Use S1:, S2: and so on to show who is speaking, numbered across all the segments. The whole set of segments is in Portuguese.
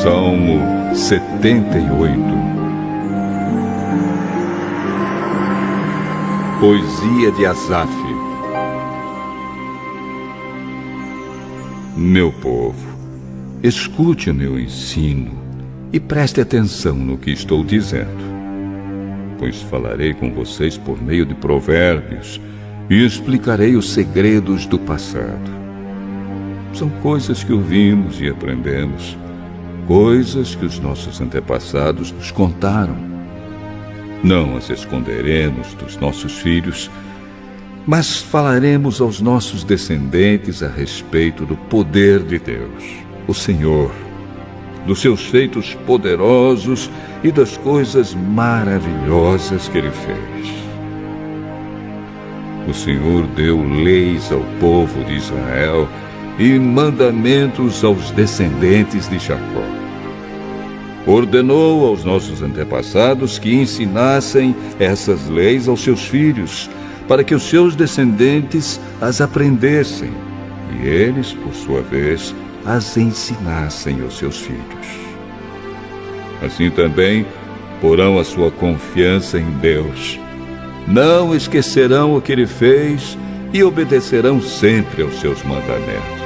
S1: Salmo 78. Poesia de Asaf. Meu povo, escute o meu ensino e preste atenção no que estou dizendo, pois falarei com vocês por meio de provérbios e explicarei os segredos do passado. São coisas que ouvimos e aprendemos, coisas que os nossos antepassados nos contaram. Não as esconderemos dos nossos filhos, mas falaremos aos nossos descendentes a respeito do poder de Deus, o Senhor, dos seus feitos poderosos e das coisas maravilhosas que Ele fez. O Senhor deu leis ao povo de Israel e mandamentos aos descendentes de Jacó. Ordenou aos nossos antepassados que ensinassem essas leis aos seus filhos, para que os seus descendentes as aprendessem, e eles, por sua vez, as ensinassem aos seus filhos. Assim também porão a sua confiança em Deus. Não esquecerão o que Ele fez e obedecerão sempre aos seus mandamentos.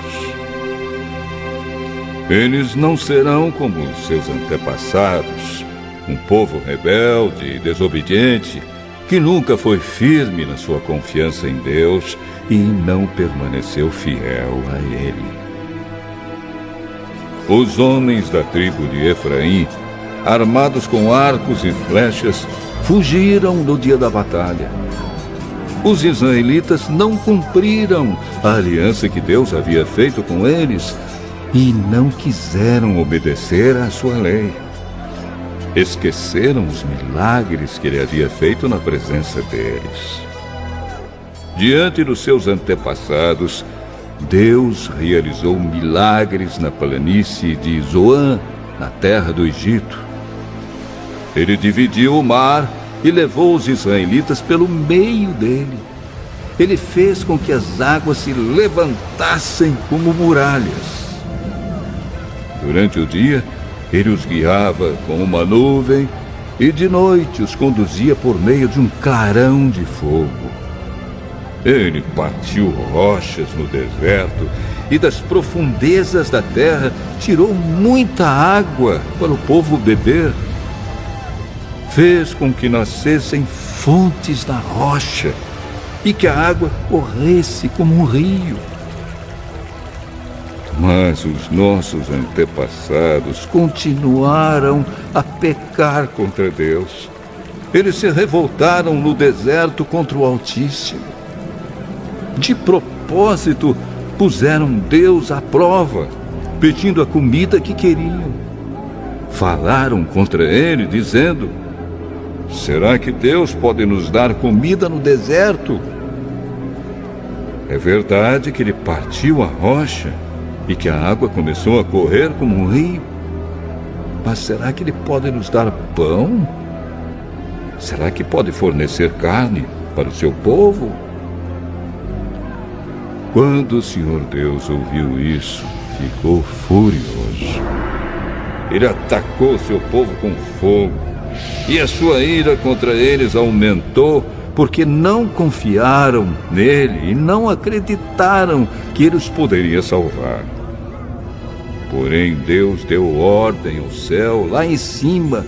S1: Eles não serão como os seus antepassados, um povo rebelde e desobediente, que nunca foi firme na sua confiança em Deus e não permaneceu fiel a Ele. Os homens da tribo de Efraim, armados com arcos e flechas, fugiram no dia da batalha. Os israelitas não cumpriram a aliança que Deus havia feito com eles e não quiseram obedecer à sua lei. Esqueceram os milagres que Ele havia feito na presença deles. Diante dos seus antepassados, Deus realizou milagres na planície de Zoan, na terra do Egito. Ele dividiu o mar e levou os israelitas pelo meio dele. Ele fez com que as águas se levantassem como muralhas. Durante o dia, Ele os guiava com uma nuvem e de noite os conduzia por meio de um clarão de fogo. Ele partiu rochas no deserto e das profundezas da terra tirou muita água para o povo beber. Fez com que nascessem fontes na rocha e que a água corresse como um rio. Mas os nossos antepassados continuaram a pecar contra Deus. Eles se revoltaram no deserto contra o Altíssimo. De propósito, puseram Deus à prova, pedindo a comida que queriam. Falaram contra Ele, dizendo: será que Deus pode nos dar comida no deserto? É verdade que Ele partiu a rocha e que a água começou a correr como um rio. Mas será que Ele pode nos dar pão? Será que pode fornecer carne para o seu povo? Quando o Senhor Deus ouviu isso, ficou furioso. Ele atacou seu povo com fogo, e a sua ira contra eles aumentou, porque não confiaram nele e não acreditaram que ele os poderia salvar. Porém, Deus deu ordem ao céu lá em cima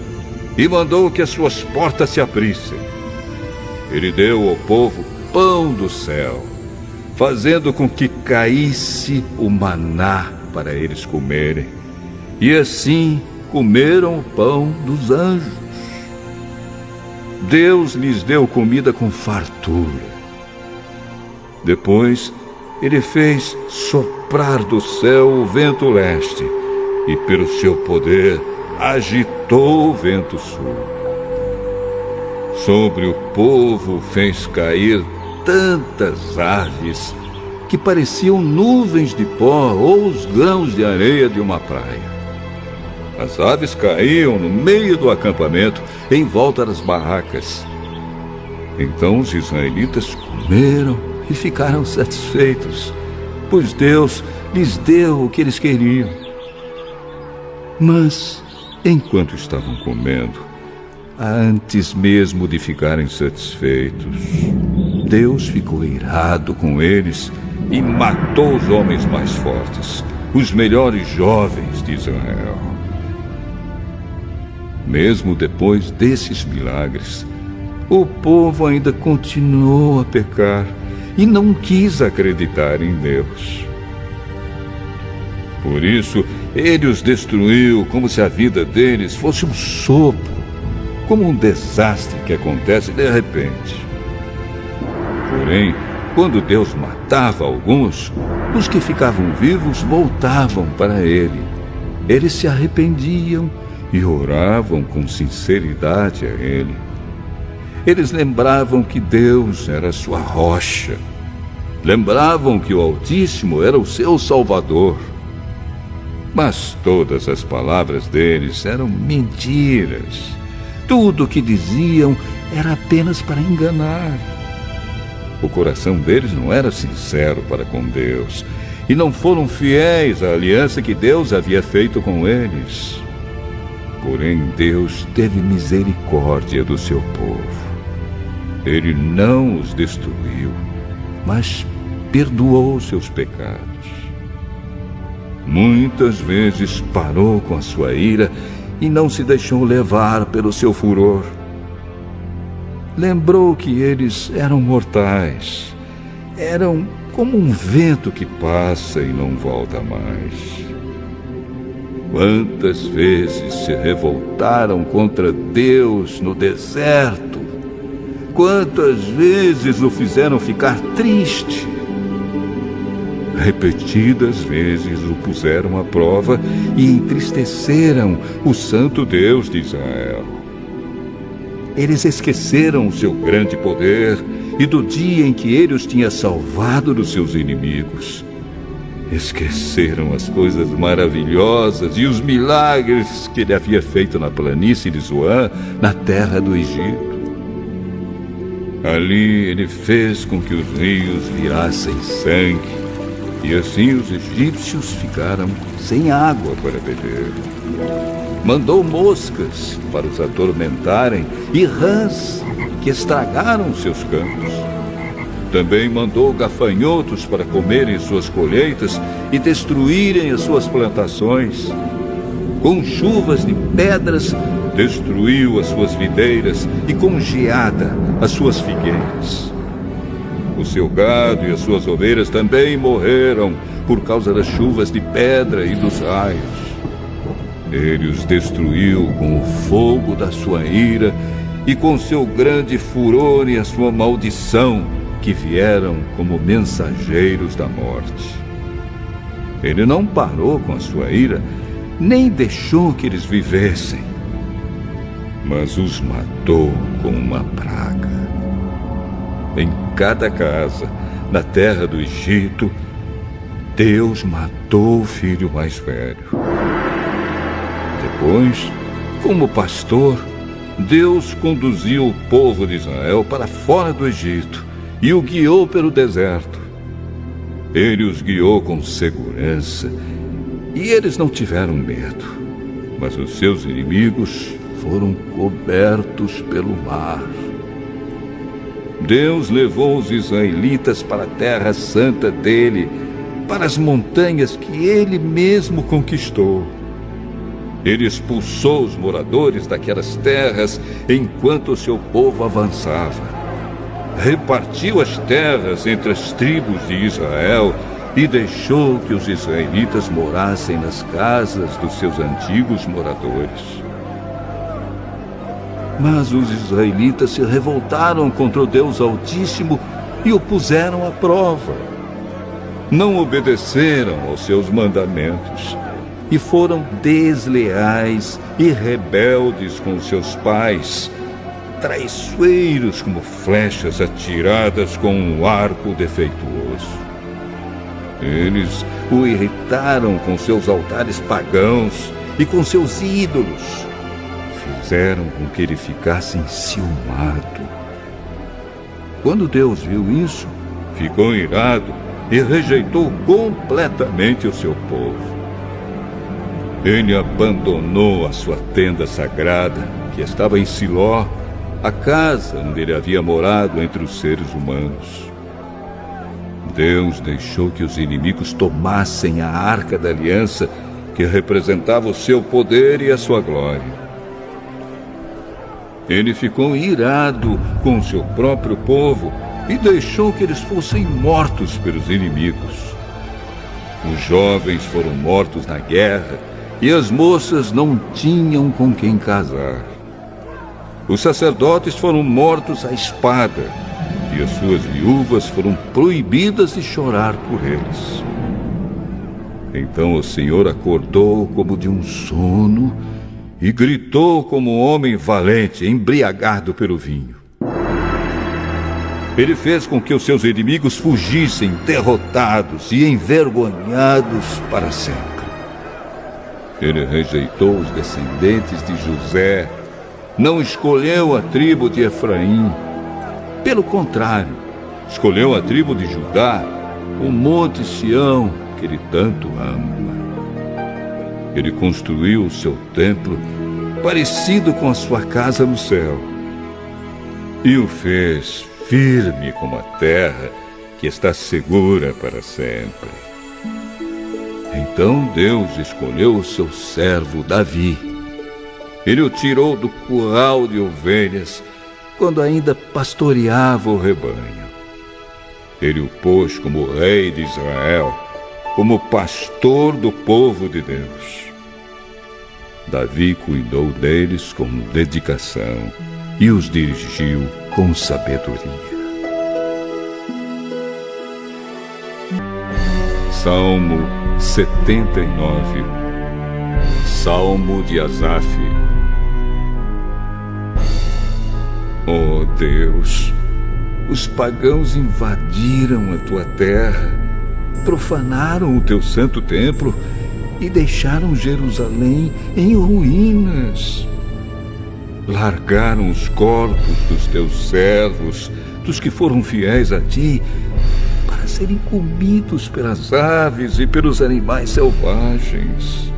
S1: e mandou que as suas portas se abrissem. Ele deu ao povo pão do céu, fazendo com que caísse o maná para eles comerem. E assim comeram o pão dos anjos. Deus lhes deu comida com fartura. Depois, Ele fez soprar do céu o vento leste, e pelo seu poder agitou o vento sul. Sobre o povo fez cair tantas aves que pareciam nuvens de pó ou os grãos de areia de uma praia. As aves caíam no meio do acampamento, em volta das barracas. Então os israelitas comeram e ficaram satisfeitos, pois Deus lhes deu o que eles queriam. Mas, enquanto estavam comendo, antes mesmo de ficarem satisfeitos, Deus ficou irado com eles e matou os homens mais fortes, os melhores jovens de Israel. Mesmo depois desses milagres, o povo ainda continuou a pecar e não quis acreditar em Deus. Por isso, ele os destruiu como se a vida deles fosse um sopro, como um desastre que acontece de repente. Porém, quando Deus matava alguns, os que ficavam vivos voltavam para ele. Eles se arrependiam e oravam com sinceridade a ele. Eles lembravam que Deus era sua rocha. Lembravam que o Altíssimo era o seu Salvador. Mas todas as palavras deles eram mentiras. Tudo o que diziam era apenas para enganar. O coração deles não era sincero para com Deus, e não foram fiéis à aliança que Deus havia feito com eles. Porém, Deus teve misericórdia do seu povo. Ele não os destruiu, mas perdoou seus pecados. Muitas vezes parou com a sua ira e não se deixou levar pelo seu furor. Lembrou que eles eram mortais, eram como um vento que passa e não volta mais. Quantas vezes se revoltaram contra Deus no deserto? Quantas vezes o fizeram ficar triste? Repetidas vezes o puseram à prova e entristeceram o Santo Deus de Israel. Eles esqueceram o seu grande poder e do dia em que ele os tinha salvado dos seus inimigos. Esqueceram as coisas maravilhosas e os milagres que ele havia feito na planície de Zoan, na terra do Egito. Ali ele fez com que os rios virassem sangue, e assim os egípcios ficaram sem água para beber. Mandou moscas para os atormentarem e rãs que estragaram seus campos. Também mandou gafanhotos para comerem suas colheitas e destruírem as suas plantações. Com chuvas de pedras, destruiu as suas videiras e com geada as suas figueiras. O seu gado e as suas ovelhas também morreram por causa das chuvas de pedra e dos raios. Ele os destruiu com o fogo da sua ira e com seu grande furor e a sua maldição, que vieram como mensageiros da morte. Ele não parou com a sua ira, nem deixou que eles vivessem, mas os matou com uma praga. Em cada casa, na terra do Egito, Deus matou o filho mais velho. Depois, como pastor, Deus conduziu o povo de Israel para fora do Egito e o guiou pelo deserto. Ele os guiou com segurança e eles não tiveram medo, mas os seus inimigos foram cobertos pelo mar. Deus levou os israelitas para a terra santa dele, para as montanhas que ele mesmo conquistou. Ele expulsou os moradores daquelas terras enquanto o seu povo avançava. Repartiu as terras entre as tribos de Israel e deixou que os israelitas morassem nas casas dos seus antigos moradores. Mas os israelitas se revoltaram contra o Deus Altíssimo e o puseram à prova. Não obedeceram aos seus mandamentos e foram desleais e rebeldes com os seus pais, traiçoeiros como flechas atiradas com um arco defeituoso. Eles o irritaram com seus altares pagãos e com seus ídolos. Fizeram com que ele ficasse enciumado. Quando Deus viu isso, ficou irado e rejeitou completamente o seu povo. Ele abandonou a sua tenda sagrada, que estava em Siló, a casa onde ele havia morado entre os seres humanos. Deus deixou que os inimigos tomassem a Arca da Aliança, que representava o seu poder e a sua glória. Ele ficou irado com o seu próprio povo e deixou que eles fossem mortos pelos inimigos. Os jovens foram mortos na guerra e as moças não tinham com quem casar. Os sacerdotes foram mortos à espada e as suas viúvas foram proibidas de chorar por eles. Então o Senhor acordou como de um sono e gritou como um homem valente, embriagado pelo vinho. Ele fez com que os seus inimigos fugissem derrotados e envergonhados para sempre. Ele rejeitou os descendentes de José, não escolheu a tribo de Efraim. Pelo contrário, escolheu a tribo de Judá, o monte Sião, que ele tanto ama. Ele construiu o seu templo parecido com a sua casa no céu e o fez firme como a terra que está segura para sempre. Então Deus escolheu o seu servo Davi. Ele o tirou do curral de ovelhas quando ainda pastoreava o rebanho. Ele o pôs como rei de Israel, como pastor do povo de Deus. Davi cuidou deles com dedicação e os dirigiu com sabedoria. Salmo 79. Salmo de Asaf. Oh Deus, os pagãos invadiram a tua terra, profanaram o teu santo templo e deixaram Jerusalém em ruínas. Largaram os corpos dos teus servos, dos que foram fiéis a ti, para serem comidos pelas aves e pelos animais selvagens.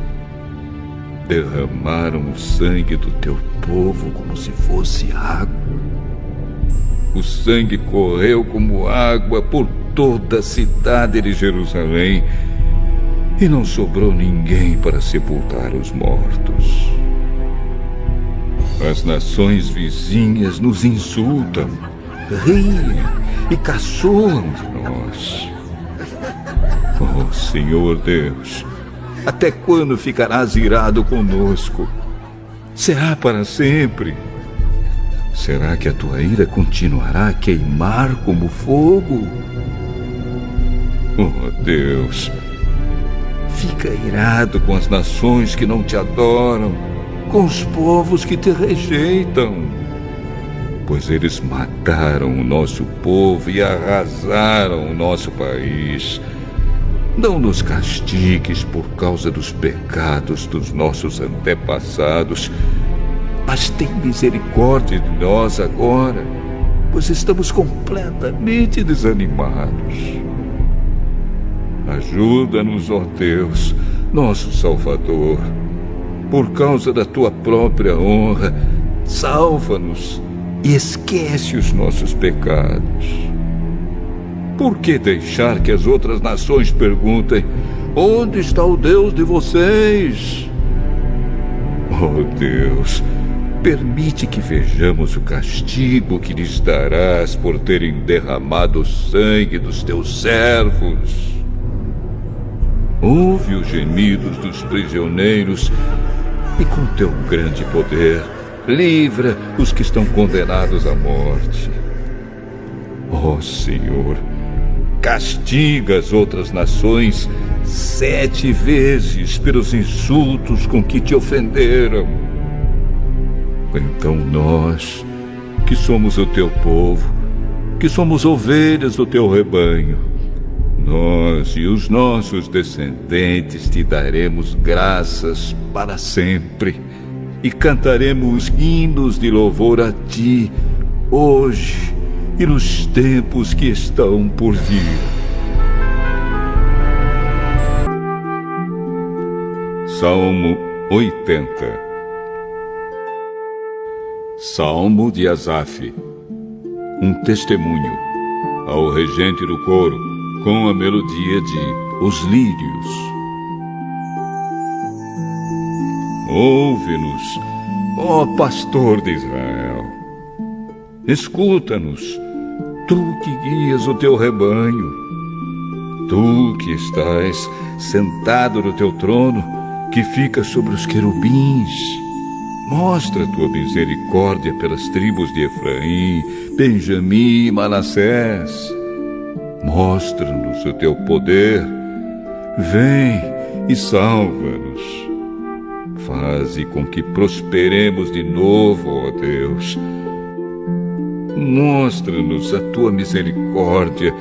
S1: Derramaram o sangue do teu povo como se fosse água. O sangue correu como água por toda a cidade de Jerusalém, e não sobrou ninguém para sepultar os mortos. As nações vizinhas nos insultam, riem e caçoam de nós. Oh, Senhor Deus, até quando ficarás irado conosco? Será para sempre? Será que a tua ira continuará a queimar como fogo? Oh, Deus, fica irado com as nações que não te adoram, com os povos que te rejeitam, pois eles mataram o nosso povo e arrasaram o nosso país. Não nos castigues por causa dos pecados dos nossos antepassados, mas tem misericórdia de nós agora, pois estamos completamente desanimados. Ajuda-nos, ó Deus, nosso Salvador. Por causa da tua própria honra, salva-nos e esquece os nossos pecados. Por que deixar que as outras nações perguntem: onde está o Deus de vocês? Oh Deus, permite que vejamos o castigo que lhes darás por terem derramado o sangue dos teus servos. Ouve os gemidos dos prisioneiros e com teu grande poder livra os que estão condenados à morte. Ó Senhor, castiga as outras nações 7 vezes pelos insultos com que te ofenderam. Então nós, que somos o teu povo, que somos ovelhas do teu rebanho, nós e os nossos descendentes te daremos graças para sempre e cantaremos hinos de louvor a ti, hoje e nos tempos que estão por vir. Salmo 80. Salmo de Asaf. Um testemunho ao regente do coro, com a melodia de Os Lírios. Ouve-nos, ó pastor de Israel. Escuta-nos, tu que guias o teu rebanho. Tu que estás sentado no teu trono, que fica sobre os querubins. Mostra a tua misericórdia pelas tribos de Efraim, Benjamim e Manassés. Mostra-nos o teu poder. Vem e salva-nos. Faze com que prosperemos de novo, ó Deus. Mostra-nos a tua misericórdia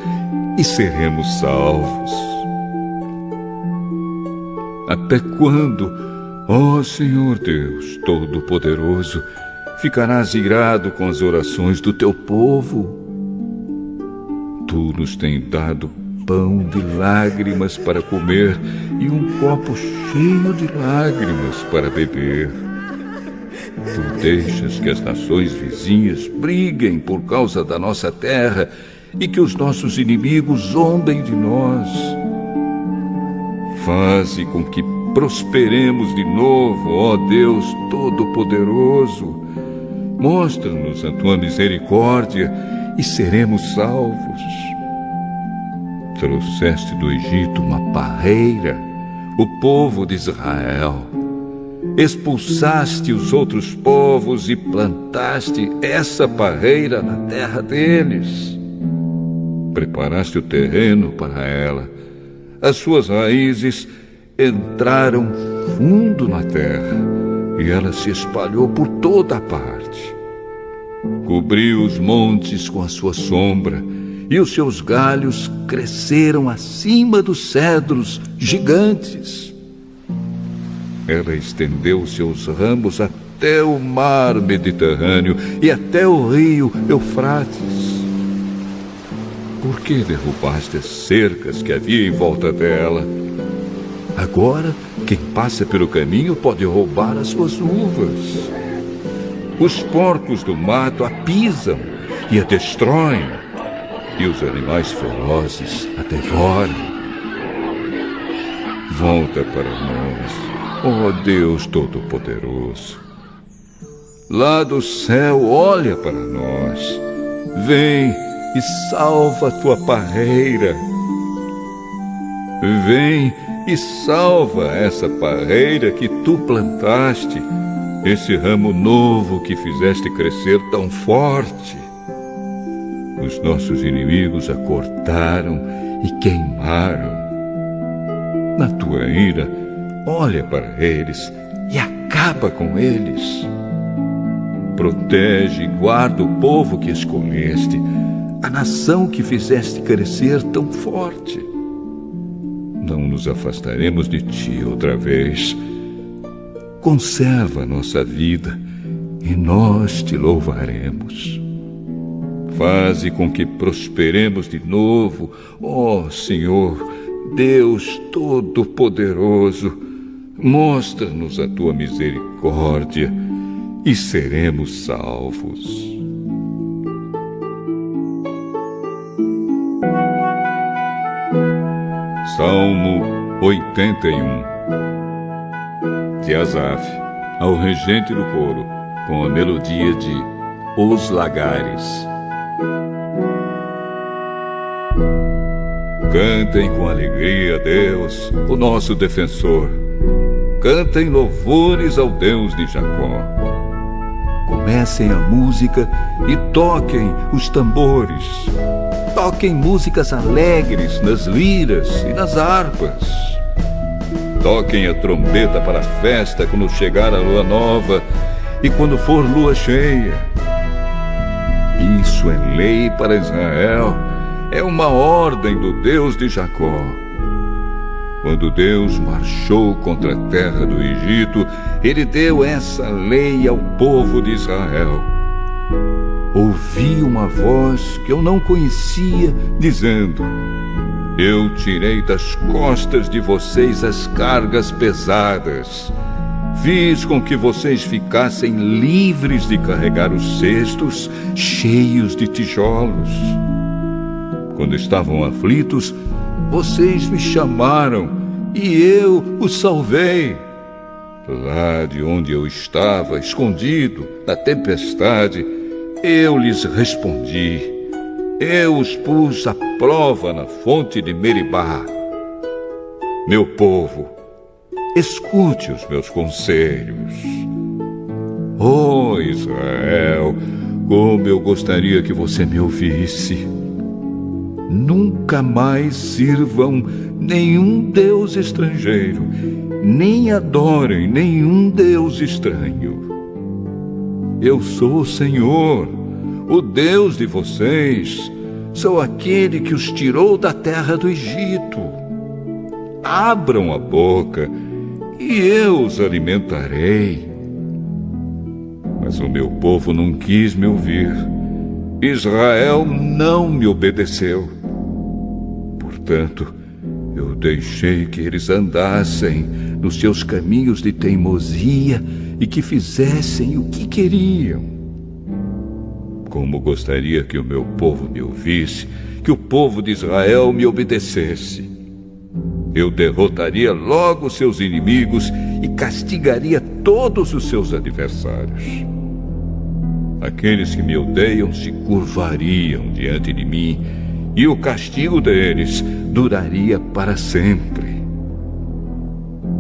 S1: e seremos salvos. Até quando, ó Senhor Deus Todo-Poderoso, ficarás irado com as orações do teu povo? Tu nos tens dado pão de lágrimas para comer e um copo cheio de lágrimas para beber. Tu deixas que as nações vizinhas briguem por causa da nossa terra e que os nossos inimigos zombem de nós. Faze com que prosperemos de novo, ó Deus Todo-Poderoso. Mostra-nos a tua misericórdia e seremos salvos. Trouxeste do Egito uma parreira, o povo de Israel. Expulsaste os outros povos e plantaste essa parreira na terra deles. Preparaste o terreno para ela. As suas raízes entraram fundo na terra e ela se espalhou por toda a parte. Cobriu os montes com a sua sombra e os seus galhos cresceram acima dos cedros gigantes. Ela estendeu seus ramos até o mar Mediterrâneo e até o rio Eufrates. Por que derrubaste as cercas que havia em volta dela? Agora, quem passa pelo caminho pode roubar as suas uvas. Os porcos do mato a pisam e a destroem, e os animais ferozes a devoram. Volta para nós, ó Deus Todo-Poderoso. Lá do céu, olha para nós. Vem e salva a tua parreira. Vem e salva essa parreira que tu plantaste, esse ramo novo que fizeste crescer tão forte. Os nossos inimigos a cortaram e queimaram. Na tua ira, olha para eles e acaba com eles. Protege e guarda o povo que escolheste, a nação que fizeste crescer tão forte. Não nos afastaremos de ti outra vez. Conserva nossa vida e nós te louvaremos. Faze com que prosperemos de novo, ó Senhor, Deus Todo-Poderoso. Mostra-nos a tua misericórdia e seremos salvos. Salmo 81. De Asaf, ao regente do coro, com a melodia de Os Lagares. Cantem com alegria a Deus, o nosso defensor. Cantem louvores ao Deus de Jacó. Comecem a música e toquem os tambores. Toquem músicas alegres nas liras e nas harpas. Toquem a trombeta para a festa quando chegar a lua nova e quando for lua cheia. Isso é lei para Israel, é uma ordem do Deus de Jacó. Quando Deus marchou contra a terra do Egito, Ele deu essa lei ao povo de Israel. Ouvi uma voz que eu não conhecia, dizendo: Eu tirei das costas de vocês as cargas pesadas. Fiz com que vocês ficassem livres de carregar os cestos cheios de tijolos. Quando estavam aflitos, vocês me chamaram e eu os salvei. Lá de onde eu estava, escondido, na tempestade, eu lhes respondi. Eu os pus à prova na fonte de Meribá. Meu povo, escute os meus conselhos. Oh, Israel, como eu gostaria que você me ouvisse. Nunca mais sirvam nenhum deus estrangeiro, nem adorem nenhum deus estranho. Eu sou o Senhor, o Deus de vocês. Sou aquele que os tirou da terra do Egito. Abram a boca e eu os alimentarei. Mas o meu povo não quis me ouvir. Israel não me obedeceu. Portanto, eu deixei que eles andassem nos seus caminhos de teimosia e que fizessem o que queriam. Como gostaria que o meu povo me ouvisse, que o povo de Israel me obedecesse. Eu derrotaria logo seus inimigos e castigaria todos os seus adversários. Aqueles que me odeiam se curvariam diante de mim, e o castigo deles duraria para sempre.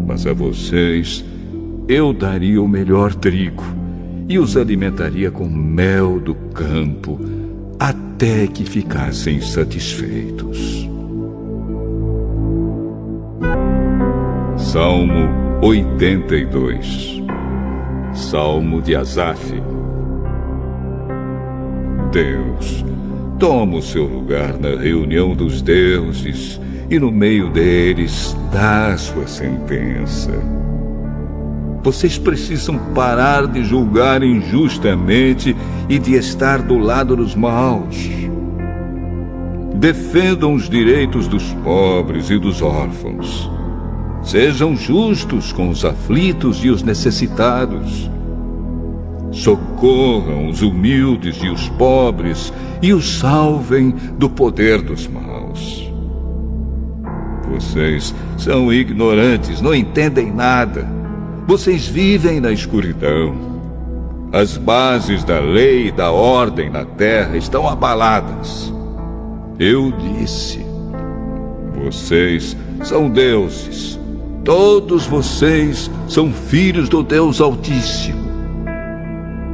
S1: Mas a vocês eu daria o melhor trigo e os alimentaria com mel do campo até que ficassem satisfeitos. Salmo 82. Salmo de Asaf. Deus, toma o seu lugar na reunião dos deuses e no meio deles dá a sua sentença. Vocês precisam parar de julgar injustamente e de estar do lado dos maus. Defendam os direitos dos pobres e dos órfãos. Sejam justos com os aflitos e os necessitados. Socorram os humildes e os pobres e os salvem do poder dos maus. Vocês são ignorantes, não entendem nada. Vocês vivem na escuridão. As bases da lei e da ordem na terra estão abaladas. Eu disse: vocês são deuses. Todos vocês são filhos do Deus Altíssimo.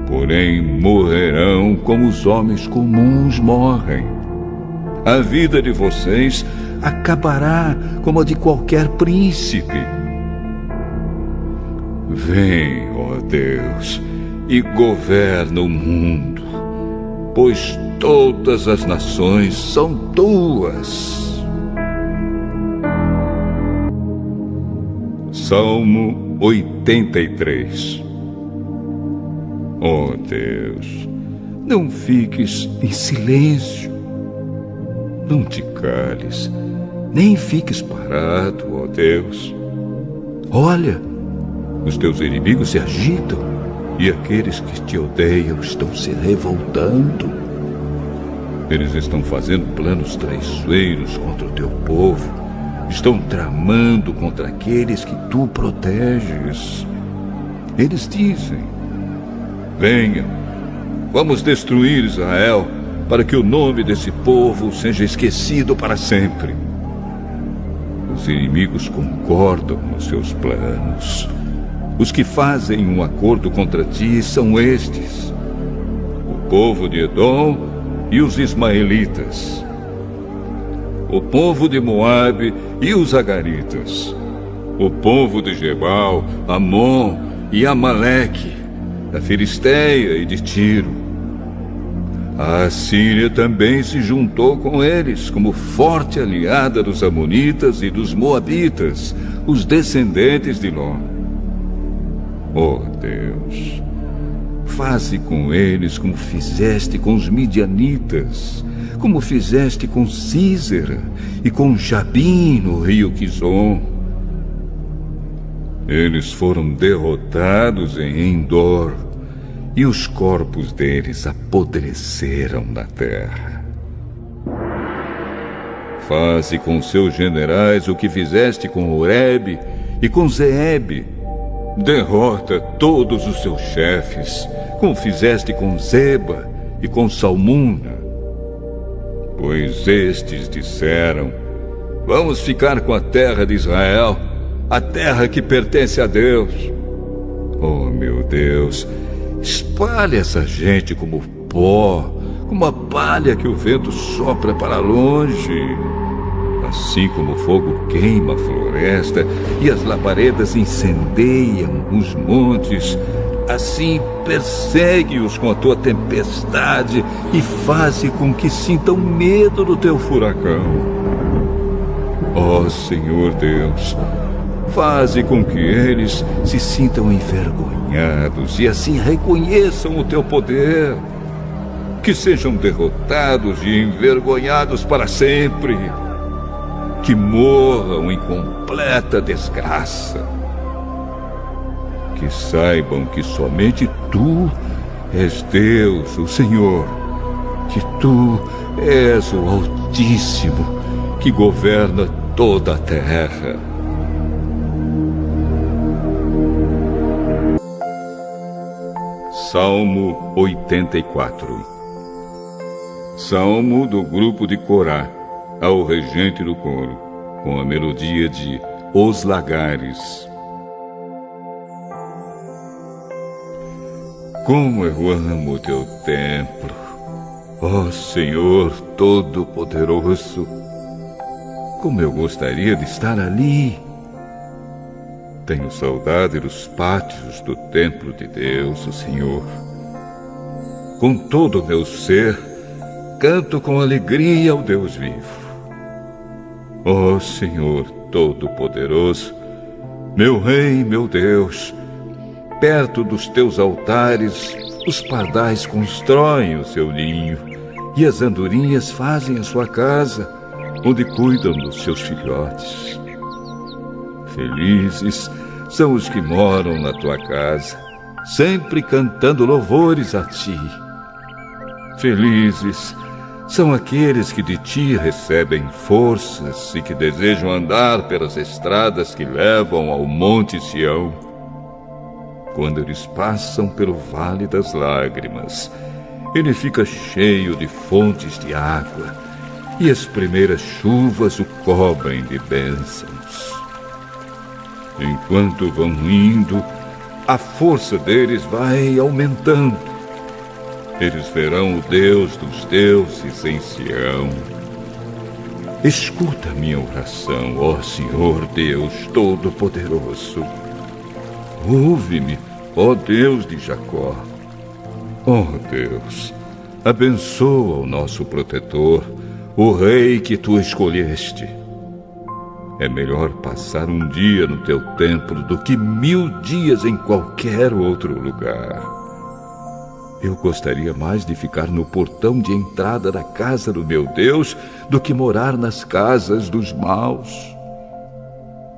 S1: Porém, morrerão como os homens comuns morrem. A vida de vocês acabará como a de qualquer príncipe. Vem, ó Deus, e governa o mundo, pois todas as nações são tuas. Salmo 83. Ó Deus, não fiques em silêncio, não te cales, nem fiques parado, ó Deus. Olha, os teus inimigos se agitam e aqueles que te odeiam estão se revoltando. Eles estão fazendo planos traiçoeiros contra o teu povo. Estão tramando contra aqueles que tu proteges. Eles dizem: venham, vamos destruir Israel, para que o nome desse povo seja esquecido para sempre. Os inimigos concordam nos seus planos. Os que fazem um acordo contra ti são estes: o povo de Edom e os ismaelitas, o povo de Moabe e os agaritas, o povo de Gebal, Amon e Amaleque, da Filisteia e de Tiro. A Assíria também se juntou com eles como forte aliada dos amonitas e dos moabitas, os descendentes de Ló. Oh Deus, Faze com eles como fizeste com os midianitas, como fizeste com Sísera e com Jabim no rio Quizon. Eles foram derrotados em Endor, e os corpos deles apodreceram na terra. Faze com seus generais o que fizeste com Oreb e com Zeeb. Derrota todos os seus chefes, como fizeste com Zeba e com Salmuna. Pois estes disseram: vamos ficar com a terra de Israel, a terra que pertence a Deus. Oh, meu Deus, espalhe essa gente como pó, como a palha que o vento sopra para longe. Assim como o fogo queima a floresta e as labaredas incendeiam os montes, assim persegue-os com a tua tempestade e faze com que sintam medo do teu furacão. Ó Senhor Deus, faze com que eles se sintam envergonhados e assim reconheçam o teu poder. Que sejam derrotados e envergonhados para sempre. Que morram em completa desgraça. Que saibam que somente Tu és Deus, o Senhor, que Tu és o Altíssimo, que governa toda a terra. Salmo 84. Salmo do grupo de Corá, ao regente do coro, com a melodia de Os Lagares. Como eu amo o teu templo, ó Senhor Todo-Poderoso! Como eu gostaria de estar ali! Tenho saudade dos pátios do templo de Deus, o Senhor. Com todo o meu ser, canto com alegria ao Deus vivo. Ó Senhor Todo-Poderoso, meu Rei, meu Deus, perto dos teus altares, os pardais constroem o seu ninho, e as andorinhas fazem a sua casa, onde cuidam dos seus filhotes. Felizes são os que moram na tua casa, sempre cantando louvores a ti. Felizes são aqueles que de ti recebem forças e que desejam andar pelas estradas que levam ao Monte Sião. Quando eles passam pelo Vale das Lágrimas, ele fica cheio de fontes de água, e as primeiras chuvas o cobrem de bênçãos. Enquanto vão indo, a força deles vai aumentando. Eles verão o Deus dos deuses em Sião. Escuta minha oração, ó Senhor Deus Todo-Poderoso. Ouve-me, ó Deus de Jacó. Ó Deus, abençoa o nosso protetor, o Rei que tu escolheste. É melhor passar um dia no teu templo do que 1000 dias em qualquer outro lugar. Eu gostaria mais de ficar no portão de entrada da casa do meu Deus do que morar nas casas dos maus.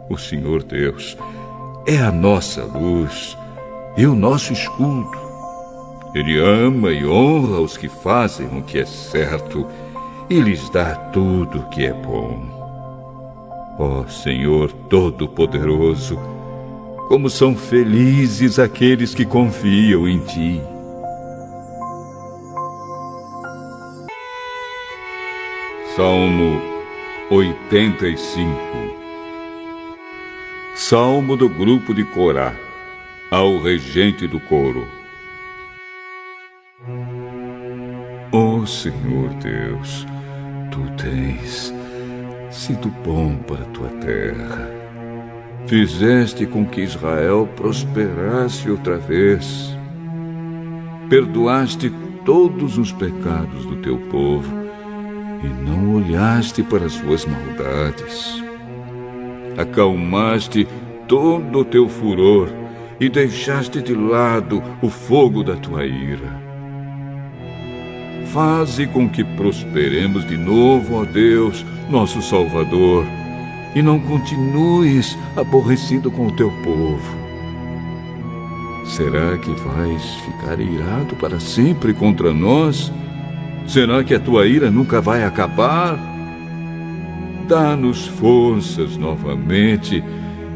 S1: O Senhor Deus é a nossa luz e o nosso escudo. Ele ama e honra os que fazem o que é certo e lhes dá tudo o que é bom. Ó Senhor Todo-Poderoso, como são felizes aqueles que confiam em ti. Salmo 85. Salmo do grupo de Corá, ao regente do coro. Ó Senhor Deus, tu tens sido bom para a tua terra. Fizeste com que Israel prosperasse outra vez. Perdoaste todos os pecados do teu povo e não olhaste para as suas maldades. Acalmaste todo o teu furor e deixaste de lado o fogo da tua ira. Faze com que prosperemos de novo, ó Deus, nosso Salvador, e não continues aborrecido com o teu povo. Será que vais ficar irado para sempre contra nós? Será que a tua ira nunca vai acabar? Dá-nos forças novamente,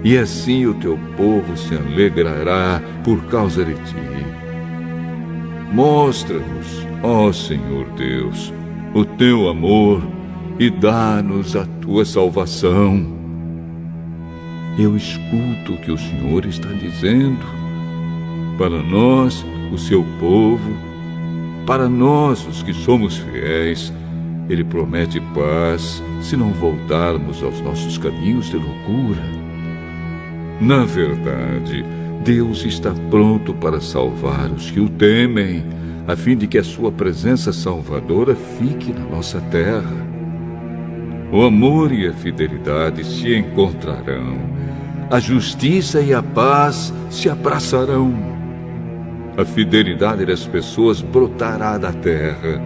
S1: e assim o teu povo se alegrará por causa de ti. Mostra-nos, ó Senhor Deus, o teu amor e dá-nos a tua salvação. Eu escuto o que o Senhor está dizendo. Para nós, o seu povo, para nós, os que somos fiéis, Ele promete paz se não voltarmos aos nossos caminhos de loucura. Na verdade, Deus está pronto para salvar os que o temem, a fim de que a sua presença salvadora fique na nossa terra. O amor e a fidelidade se encontrarão, a justiça e a paz se abraçarão. A fidelidade das pessoas brotará da terra,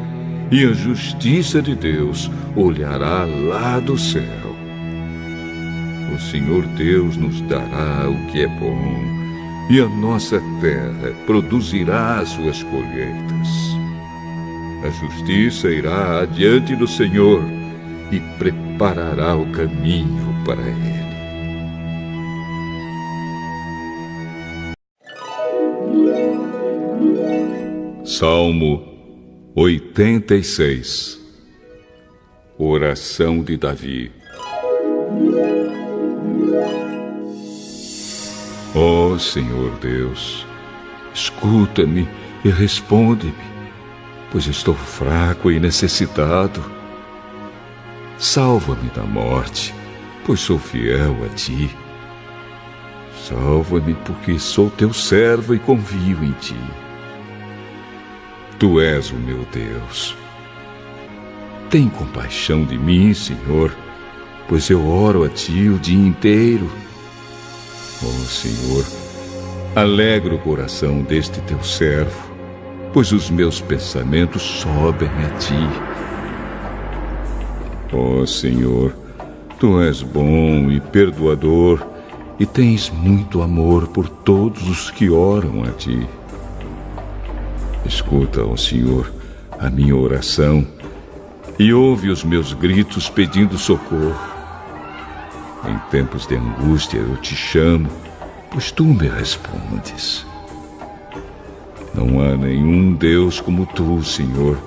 S1: e a justiça de Deus olhará lá do céu. O Senhor Deus nos dará o que é bom, e a nossa terra produzirá as suas colheitas. A justiça irá adiante do Senhor e preparará o caminho para Ele. Salmo 86. Oração de Davi. Ó Senhor Deus, escuta-me e responde-me, pois estou fraco e necessitado. Salva-me da morte, pois sou fiel a ti. Salva-me, porque sou teu servo e confio em ti. Tu és o meu Deus. Tem compaixão de mim, Senhor, pois eu oro a ti o dia inteiro. Ó Senhor, alegra o coração deste teu servo, pois os meus pensamentos sobem a ti. Ó Senhor, tu és bom e perdoador, e tens muito amor por todos os que oram a ti. Escuta, ó Senhor, a minha oração e ouve os meus gritos pedindo socorro. Em tempos de angústia eu te chamo, pois tu me respondes. Não há nenhum Deus como tu, Senhor.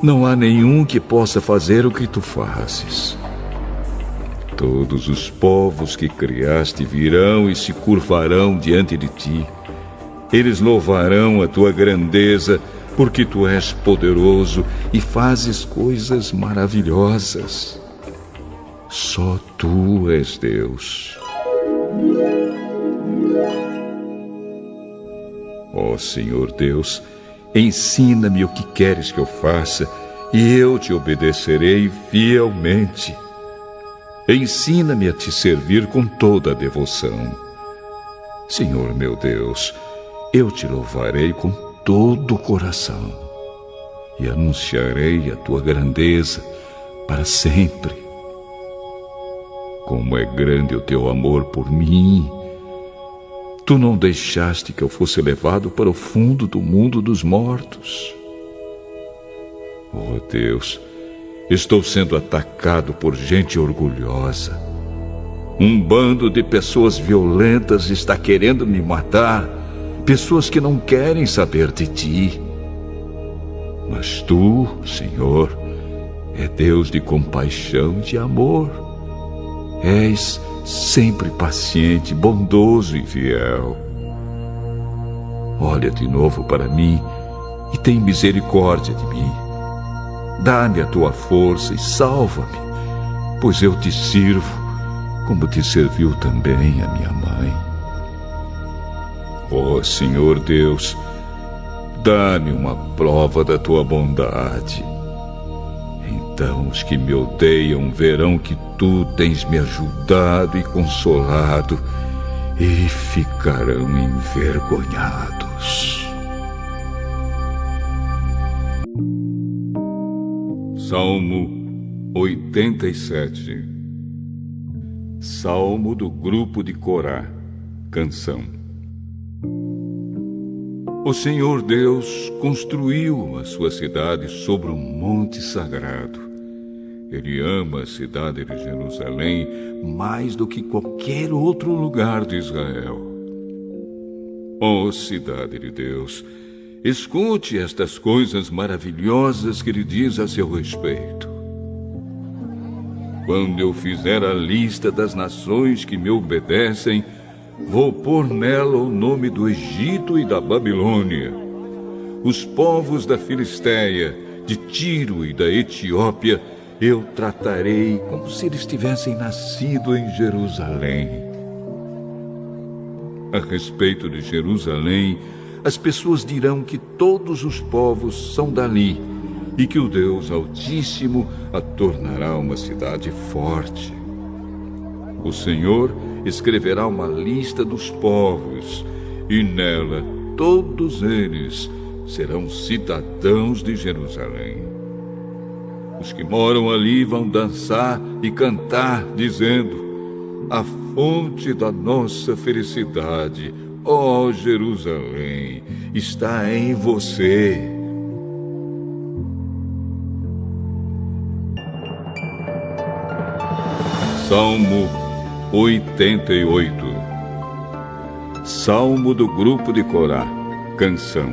S1: Não há nenhum que possa fazer o que tu fazes. Todos os povos que criaste virão e se curvarão diante de ti. Eles louvarão a tua grandeza, porque tu és poderoso e fazes coisas maravilhosas. Só tu és Deus. Ó Senhor Deus, ensina-me o que queres que eu faça, e eu te obedecerei fielmente. Ensina-me a te servir com toda a devoção. Senhor meu Deus, eu te louvarei com todo o coração e anunciarei a tua grandeza para sempre. Como é grande o teu amor por mim! Tu não deixaste que eu fosse levado para o fundo do mundo dos mortos. Oh Deus, estou sendo atacado por gente orgulhosa. Um bando de pessoas violentas está querendo me matar, pessoas que não querem saber de ti. Mas tu, Senhor, é Deus de compaixão e de amor. És sempre paciente, bondoso e fiel. Olha de novo para mim e tem misericórdia de mim. Dá-me a tua força e salva-me, pois eu te sirvo, como te serviu também a minha mãe. Ó Senhor Deus, dá-me uma prova da tua bondade. Então os que me odeiam verão que tu tens me ajudado e consolado, e ficarão envergonhados. Salmo 87. Salmo do grupo de Corá. Canção. O Senhor Deus construiu a sua cidade sobre um monte sagrado. Ele ama a cidade de Jerusalém mais do que qualquer outro lugar de Israel. Ó cidade de Deus, escute estas coisas maravilhosas que ele diz a seu respeito. Quando eu fizer a lista das nações que me obedecem, vou pôr nela o nome do Egito e da Babilônia. Os povos da Filistéia, de Tiro e da Etiópia, eu tratarei como se eles tivessem nascido em Jerusalém. A respeito de Jerusalém, as pessoas dirão que todos os povos são dali e que o Deus Altíssimo a tornará uma cidade forte. O Senhor escreverá uma lista dos povos e nela todos eles serão cidadãos de Jerusalém. Os que moram ali vão dançar e cantar, dizendo: a fonte da nossa felicidade, ó Jerusalém, está em você. Salmo 88. Salmo do grupo de Corá. Canção.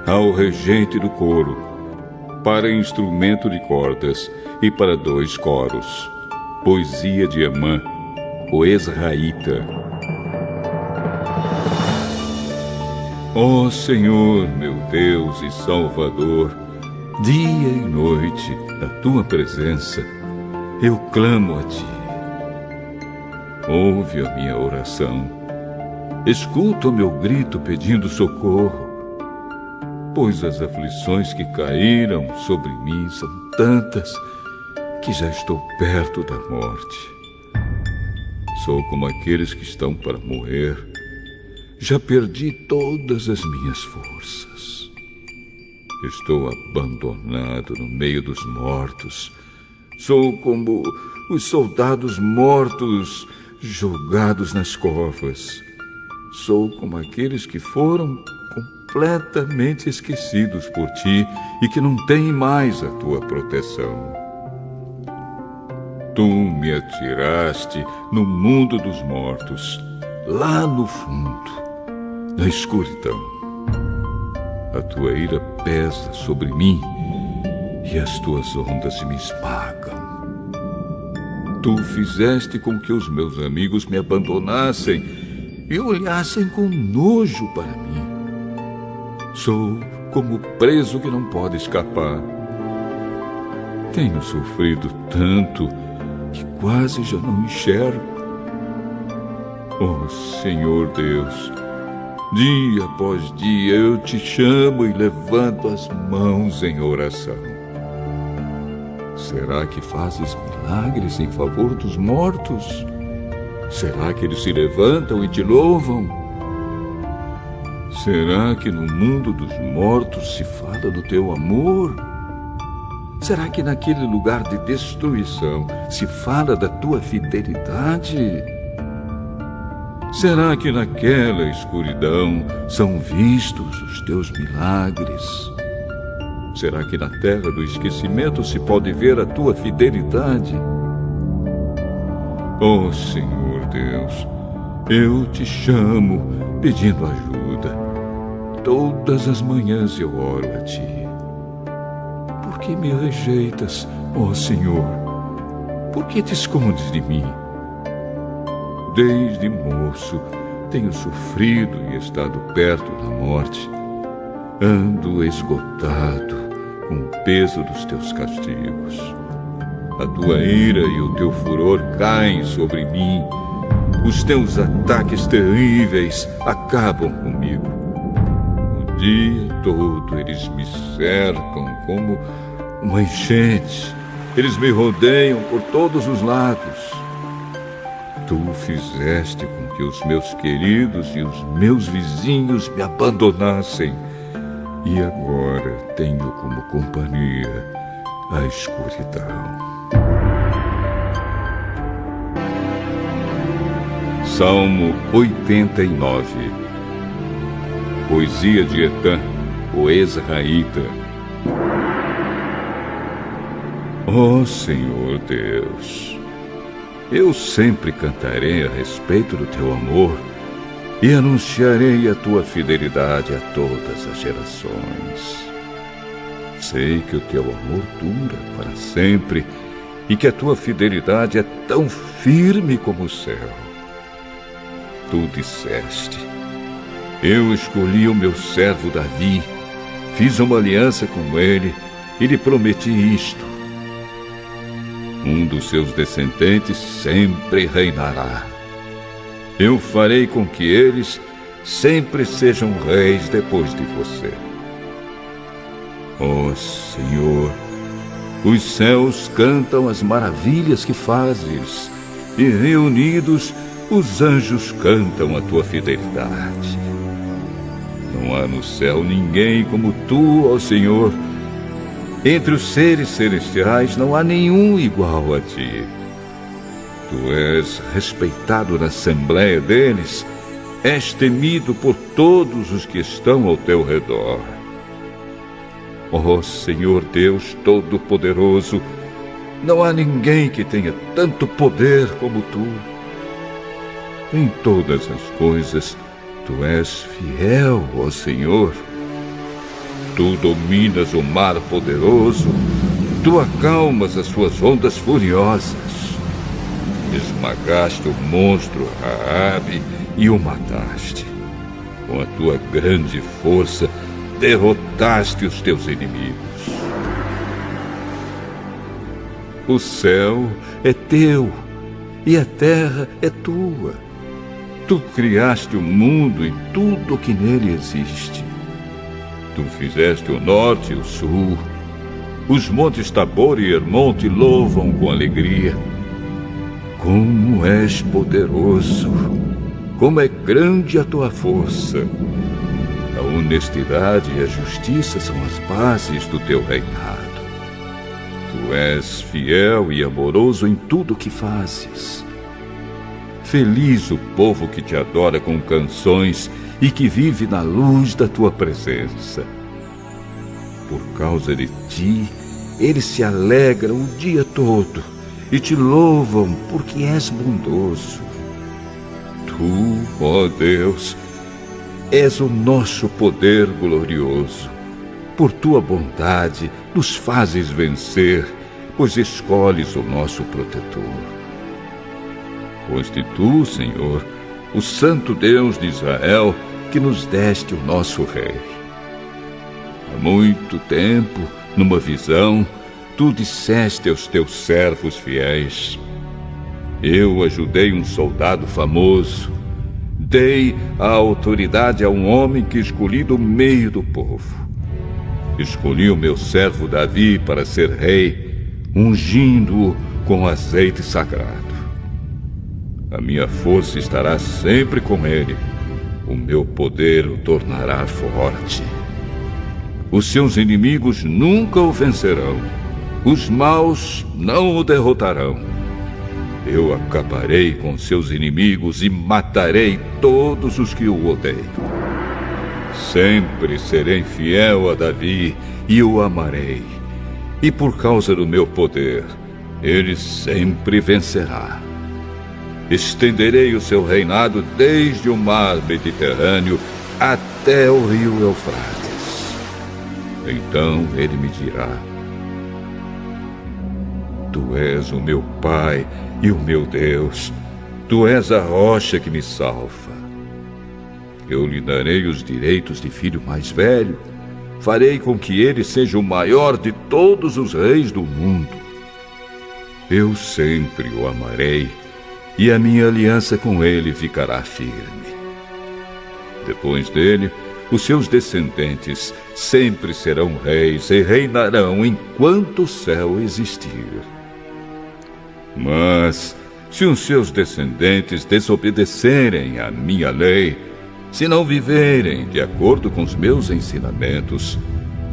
S1: Ao regente do coro, para instrumento de cordas e para 2 coros. Poesia de Emã, o Ezraíta. Ó Senhor, meu Deus e Salvador, dia e noite, na tua presença, eu clamo a ti. Ouve a minha oração, escuta o meu grito pedindo socorro, pois as aflições que caíram sobre mim são tantas que já estou perto da morte. Sou como aqueles que estão para morrer. Já perdi todas as minhas forças. Estou abandonado no meio dos mortos. Sou como os soldados mortos jogados nas covas. Sou como aqueles que foram completamente esquecidos por ti e que não têm mais a tua proteção. Tu me atiraste no mundo dos mortos, lá no fundo, na escuridão. A tua ira pesa sobre mim e as tuas ondas me esmagam. Tu fizeste com que os meus amigos me abandonassem e olhassem com nojo para mim. Sou como preso que não pode escapar. Tenho sofrido tanto que quase já não enxergo. Oh, Senhor Deus, dia após dia eu te chamo e levanto as mãos em oração. Será que fazes milagres em favor dos mortos? Será que eles se levantam e te louvam? Será que no mundo dos mortos se fala do teu amor? Será que naquele lugar de destruição se fala da tua fidelidade? Será que naquela escuridão são vistos os teus milagres? Será que na terra do esquecimento se pode ver a tua fidelidade? Oh, Senhor Deus, eu te chamo pedindo ajuda. Todas as manhãs eu oro a ti. Por que me rejeitas, ó Senhor? Por que te escondes de mim? Desde moço tenho sofrido e estado perto da morte. Ando esgotado com o peso dos teus castigos. A tua ira e o teu furor caem sobre mim. Os teus ataques terríveis acabam comigo. O dia todo eles me cercam como uma enchente. Eles me rodeiam por todos os lados. Tu fizeste com que os meus queridos e os meus vizinhos me abandonassem, e agora tenho como companhia a escuridão. Salmo 89. Poesia de Etã, o Ezraíta. Ó Senhor Deus, eu sempre cantarei a respeito do teu amor e anunciarei a tua fidelidade a todas as gerações. Sei que o teu amor dura para sempre e que a tua fidelidade é tão firme como o céu. Tu disseste: eu escolhi o meu servo Davi, fiz uma aliança com ele e lhe prometi isto: um dos seus descendentes sempre reinará. Eu farei com que eles sempre sejam reis depois de você. Ó Senhor, os céus cantam as maravilhas que fazes, e reunidos os anjos cantam a tua fidelidade. Não há no céu ninguém como tu, ó Senhor. Entre os seres celestiais não há nenhum igual a ti. Tu és respeitado na assembleia deles, és temido por todos os que estão ao teu redor. Ó Senhor Deus Todo-Poderoso, não há ninguém que tenha tanto poder como tu. Em todas as coisas, tu és fiel, ó Senhor. Tu dominas o mar poderoso, tu acalmas as suas ondas furiosas. Esmagaste o monstro Raabe e o mataste. Com a tua grande força, derrotaste os teus inimigos. O céu é teu e a terra é tua. Tu criaste o mundo e tudo o que nele existe. Tu fizeste o norte e o sul. Os montes Tabor e Hermon te louvam com alegria. Como és poderoso! Como é grande a tua força! A honestidade e a justiça são as bases do teu reinado. Tu és fiel e amoroso em tudo o que fazes. Feliz o povo que te adora com canções e que vive na luz da tua presença. Por causa de ti, eles se alegram o dia todo e te louvam porque és bondoso. Tu, ó Deus, és o nosso poder glorioso. Por tua bondade nos fazes vencer, pois escolhes o nosso protetor. Foste tu, Senhor, o Santo Deus de Israel, que nos deste o nosso Rei. Há muito tempo, numa visão, tu disseste aos teus servos fiéis: eu ajudei um soldado famoso, dei a autoridade a um homem que escolhi do meio do povo. Escolhi o meu servo Davi para ser rei, ungindo-o com azeite sagrado. A minha força estará sempre com ele. O meu poder o tornará forte. Os seus inimigos nunca o vencerão. Os maus não o derrotarão. Eu acabarei com seus inimigos e matarei todos os que o odeiam. Sempre serei fiel a Davi e o amarei. E por causa do meu poder, ele sempre vencerá. Estenderei o seu reinado desde o mar Mediterrâneo até o rio Eufrates. Então ele me dirá: tu és o meu Pai e o meu Deus. Tu és a rocha que me salva. Eu lhe darei os direitos de filho mais velho. Farei com que ele seja o maior de todos os reis do mundo. Eu sempre o amarei, e a minha aliança com ele ficará firme. Depois dele, os seus descendentes sempre serão reis e reinarão enquanto o céu existir. Mas Se os seus descendentes desobedecerem à minha lei, se não viverem de acordo com os meus ensinamentos,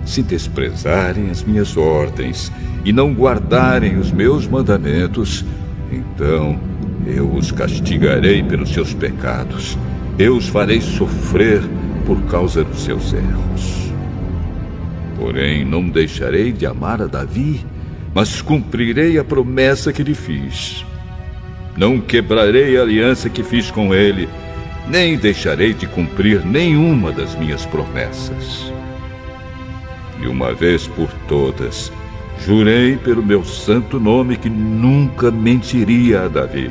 S1: se desprezarem as minhas ordens e não guardarem os meus mandamentos, então eu os castigarei pelos seus pecados. Eu os farei sofrer por causa dos seus erros. Porém, não deixarei de amar a Davi, mas cumprirei a promessa que lhe fiz. Não quebrarei a aliança que fiz com ele, nem deixarei de cumprir nenhuma das minhas promessas. E uma vez por todas, jurei pelo meu santo nome que nunca mentiria a Davi.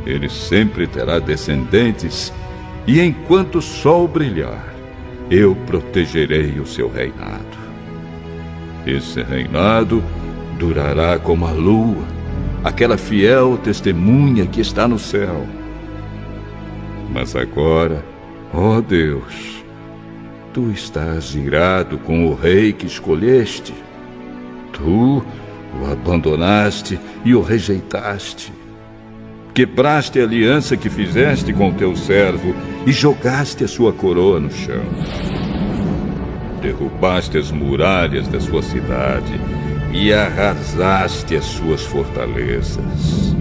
S1: Ele sempre terá descendentes, e enquanto o sol brilhar, eu protegerei o seu reinado. Esse reinado durará como a lua, aquela fiel testemunha que está no céu. Mas agora, ó Deus, tu estás irado com o rei que escolheste. Tu o abandonaste e o rejeitaste. Quebraste a aliança que fizeste com teu servo e jogaste a sua coroa no chão. Derrubaste as muralhas da sua cidade e arrasaste as suas fortalezas.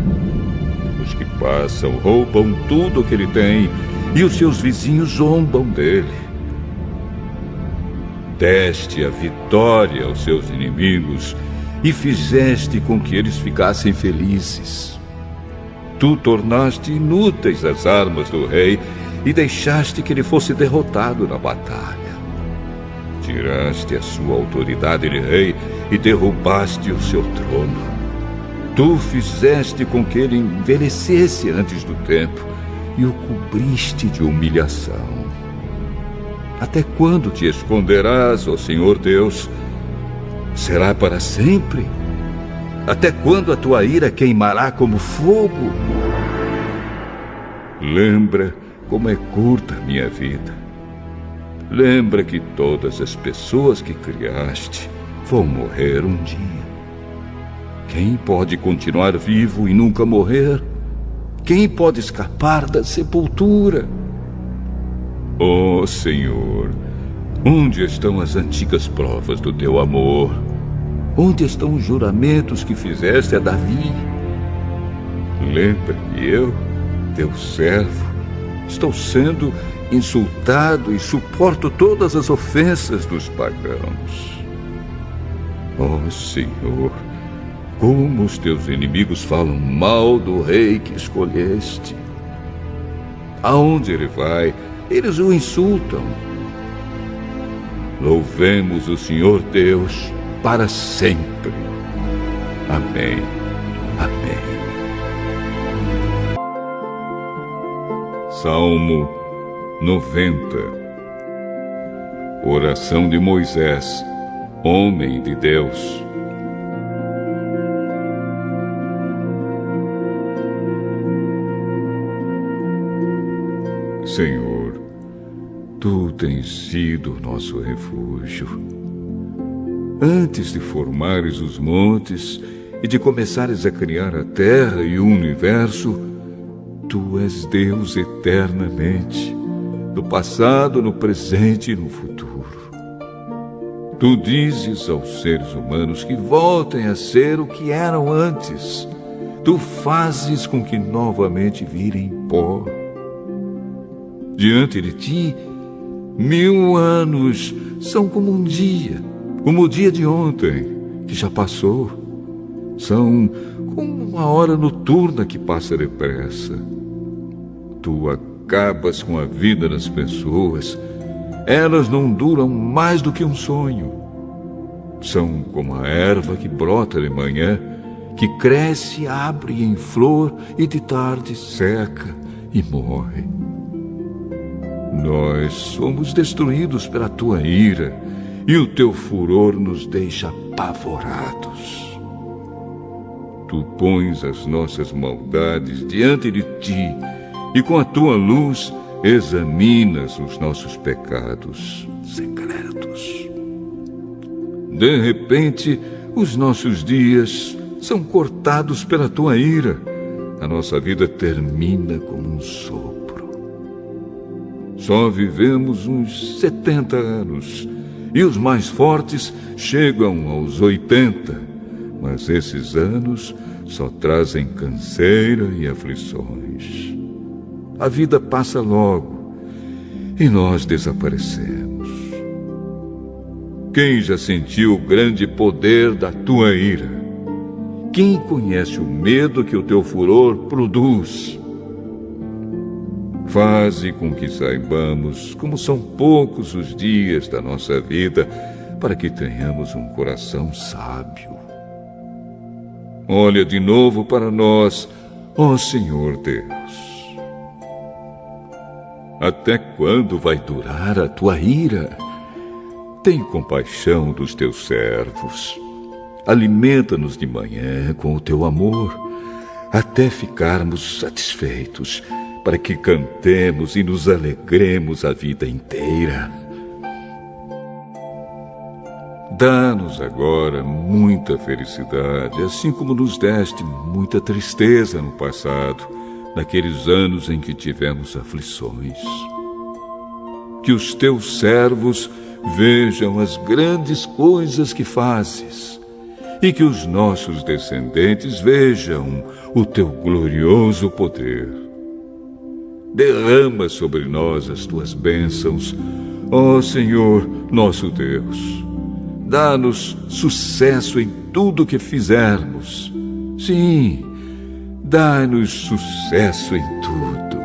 S1: Os que passam roubam tudo o que ele tem e os seus vizinhos zombam dele. Deste a vitória aos seus inimigos e fizeste com que eles ficassem felizes. Tu tornaste inúteis as armas do rei e deixaste que ele fosse derrotado na batalha. Tiraste a sua autoridade de rei e derrubaste o seu trono. Tu fizeste com que ele envelhecesse antes do tempo e o cobriste de humilhação. Até quando te esconderás, ó Senhor Deus? Será para sempre? Até quando a tua ira queimará como fogo? Lembra como é curta a minha vida. Lembra que todas as pessoas que criaste vão morrer um dia. Quem pode continuar vivo e nunca morrer? Quem pode escapar da sepultura? Ó Senhor, onde estão as antigas provas do teu amor? Onde estão os juramentos que fizeste a Davi? Lembra que eu, teu servo, estou sendo insultado e suporto todas as ofensas dos pagãos. Ó Senhor, como os teus inimigos falam mal do rei que escolheste. Aonde ele vai, eles o insultam. Louvemos o Senhor Deus para sempre. Amém. Amém. Salmo 90. Oração de Moisés, homem de Deus. Senhor, tu tens sido nosso refúgio. Antes de formares os montes e de começares a criar a terra e o universo, tu és Deus eternamente, no passado, no presente e no futuro. Tu dizes aos seres humanos que voltem a ser o que eram antes. Tu fazes com que novamente virem pó. Diante de ti, 1000 anos são como um dia, como o dia de ontem, que já passou. São como uma hora noturna que passa depressa. Tu acabas com a vida das pessoas. Elas não duram mais do que um sonho. São como a erva que brota de manhã, que cresce, abre em flor e de tarde seca e morre. Nós somos destruídos pela tua ira, e o teu furor nos deixa apavorados. Tu pões as nossas maldades diante de ti, e com a tua luz examinas os nossos pecados secretos. De repente, os nossos dias são cortados pela tua ira, a nossa vida termina como um sopro. Só vivemos uns 70 anos e os mais fortes chegam aos 80, mas esses anos só trazem canseira e aflições. A vida passa logo e nós desaparecemos. Quem já sentiu o grande poder da tua ira? Quem conhece o medo que o teu furor produz? Faze com que saibamos como são poucos os dias da nossa vida, para que tenhamos um coração sábio. Olha de novo para nós, ó Senhor Deus. Até quando vai durar a tua ira? Tem compaixão dos teus servos. Alimenta-nos de manhã com o teu amor, até ficarmos satisfeitos, para que cantemos e nos alegremos a vida inteira. Dá-nos agora muita felicidade, assim como nos deste muita tristeza no passado, naqueles anos em que tivemos aflições. Que os teus servos vejam as grandes coisas que fazes, e que os nossos descendentes vejam o teu glorioso poder. Derrama sobre nós as tuas bênçãos, ó Senhor, nosso Deus. Dá-nos sucesso em tudo que fizermos. Sim, dá-nos sucesso em tudo.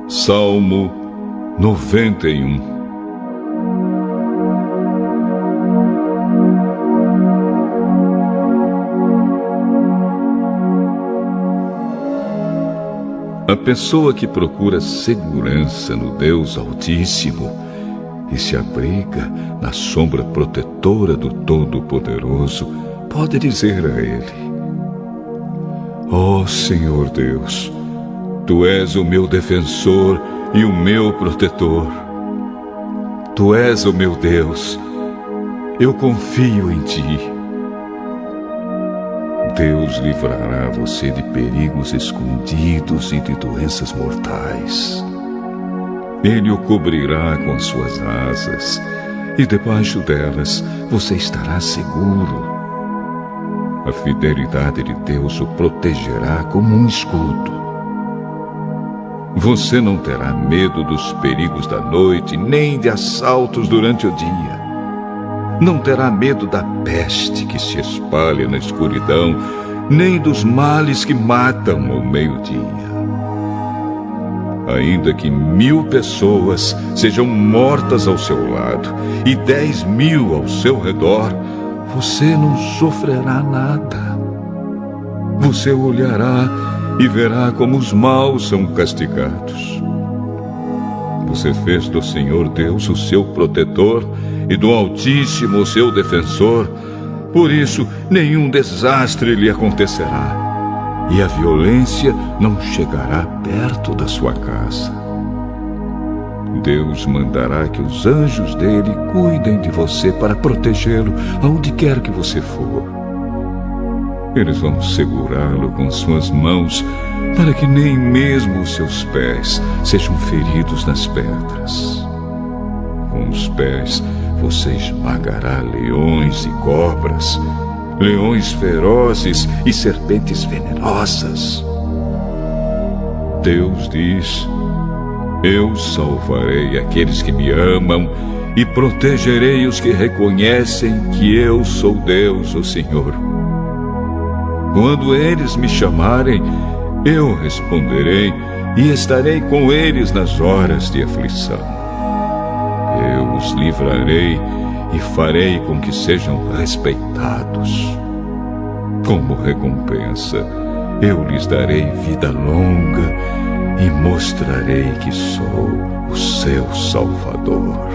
S1: Salmo 91. A pessoa que procura segurança no Deus Altíssimo e se abriga na sombra protetora do Todo-Poderoso pode dizer a Ele: ó Senhor Deus, Tu és o meu defensor e o meu protetor. Tu és o meu Deus, eu confio em Ti. Deus livrará você de perigos escondidos e de doenças mortais. Ele o cobrirá com as suas asas, e debaixo delas você estará seguro. A fidelidade de Deus o protegerá como um escudo. Você não terá medo dos perigos da noite, nem de assaltos durante o dia. Não terá medo da peste que se espalha na escuridão, nem dos males que matam ao meio-dia. Ainda que 1000 pessoas sejam mortas ao seu lado e 10.000 ao seu redor, você não sofrerá nada. Você olhará e verá como os maus são castigados. Você fez do Senhor Deus o seu protetor e do Altíssimo o seu defensor. Por isso, nenhum desastre lhe acontecerá, e a violência não chegará perto da sua casa. Deus mandará que os anjos dele cuidem de você para protegê-lo aonde quer que você for. Eles vão segurá-lo com suas mãos, para que nem mesmo os seus pés sejam feridos nas pedras. Com os pés você esmagará leões e cobras, leões ferozes e serpentes venenosas. Deus diz: eu salvarei aqueles que me amam e protegerei os que reconhecem que eu sou Deus, o Senhor. Quando eles me chamarem, eu responderei e estarei com eles nas horas de aflição. Eu os livrarei e farei com que sejam respeitados. Como recompensa, eu lhes darei vida longa e mostrarei que sou o seu Salvador.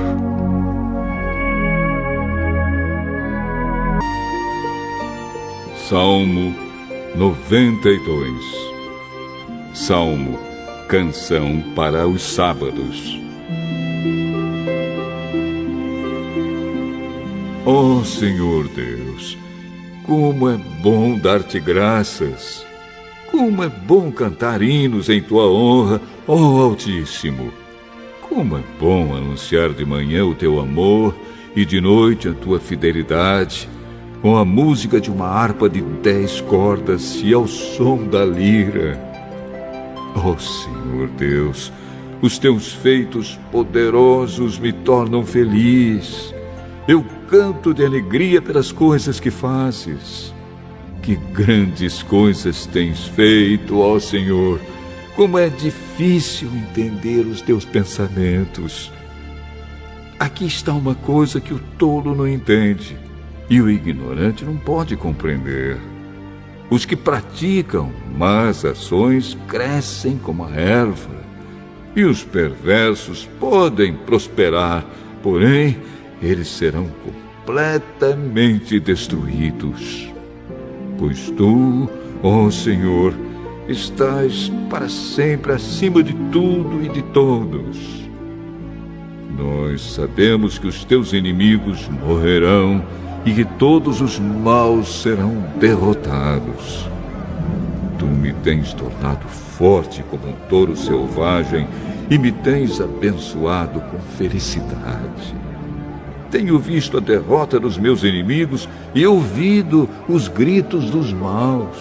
S1: Salmo 92. Salmo, canção para os sábados. Ó Senhor Deus, Como é bom dar-te graças! Como é bom cantar hinos em tua honra, ó Altíssimo! Como é bom anunciar de manhã o teu amor e de noite a tua fidelidade, com a música de uma harpa de 10 cordas e ao som da lira. Ó Senhor Deus, os teus feitos poderosos me tornam feliz. Eu canto de alegria pelas coisas que fazes. Que grandes coisas tens feito, ó Senhor! Como é difícil entender os teus pensamentos. Aqui está uma coisa que o tolo não entende e o ignorante não pode compreender. Os que praticam más ações crescem como a erva, e os perversos podem prosperar, porém eles serão completamente destruídos. Pois tu, ó Senhor, estás para sempre acima de tudo e de todos. Nós sabemos que os teus inimigos morrerão e que todos os maus serão derrotados. Tu me tens tornado forte como um touro selvagem e me tens abençoado com felicidade. Tenho visto a derrota dos meus inimigos e ouvido os gritos dos maus.